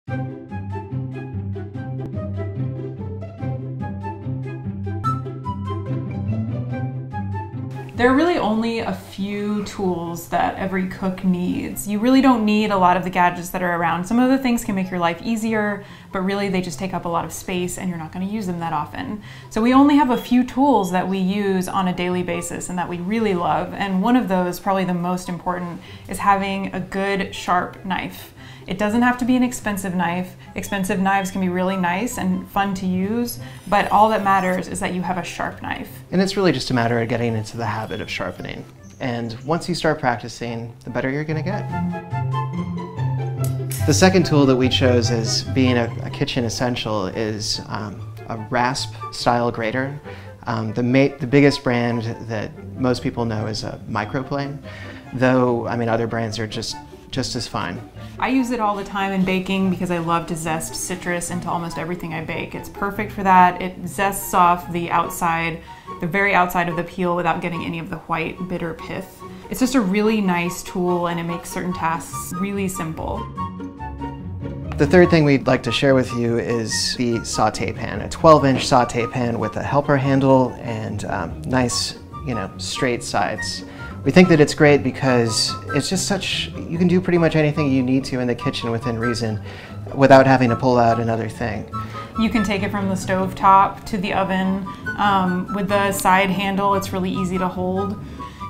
There are really only a few tools that every cook needs. You really don't need a lot of the gadgets that are around. Some of the things can make your life easier, but really they just take up a lot of space and you're not going to use them that often. So we only have a few tools that we use on a daily basis and that we really love. And one of those, probably the most important, is having a good sharp knife. It doesn't have to be an expensive knife. Expensive knives can be really nice and fun to use, but all that matters is that you have a sharp knife. And it's really just a matter of getting into the habit of sharpening. And once you start practicing, the better you're going to get. The second tool that we chose as being a kitchen essential is a rasp-style grater. The biggest brand that most people know is a microplane, though, I mean, other brands are just as fine. I use it all the time in baking because I love to zest citrus into almost everything I bake. It's perfect for that. It zests off the outside, the very outside of the peel without getting any of the white, bitter pith. It's just a really nice tool and it makes certain tasks really simple. The third thing we'd like to share with you is the saute pan, a 12-inch saute pan with a helper handle and nice, straight sides. We think that it's great because it's just you can do pretty much anything you need to in the kitchen within reason without having to pull out another thing. You can take it from the stove top to the oven. With the side handle, it's really easy to hold.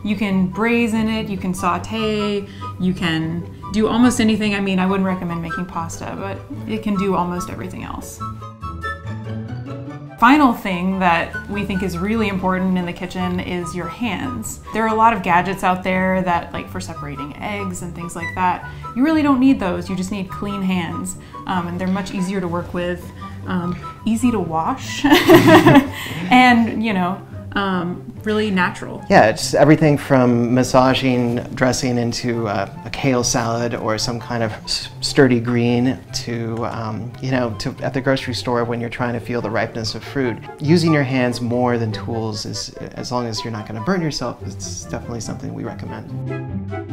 You can braise in it, you can saute, you can do almost anything. I mean, I wouldn't recommend making pasta, but it can do almost everything else. Final thing that we think is really important in the kitchen is your hands. There are a lot of gadgets out there that, like for separating eggs and things like that, you really don't need those. You just need clean hands, and they're much easier to work with, easy to wash, and really natural. Yeah, it's everything from massaging dressing into a kale salad or some kind of sturdy green to, to at the grocery store when you're trying to feel the ripeness of fruit. Using your hands more than tools, as long as you're not going to burn yourself, it's definitely something we recommend.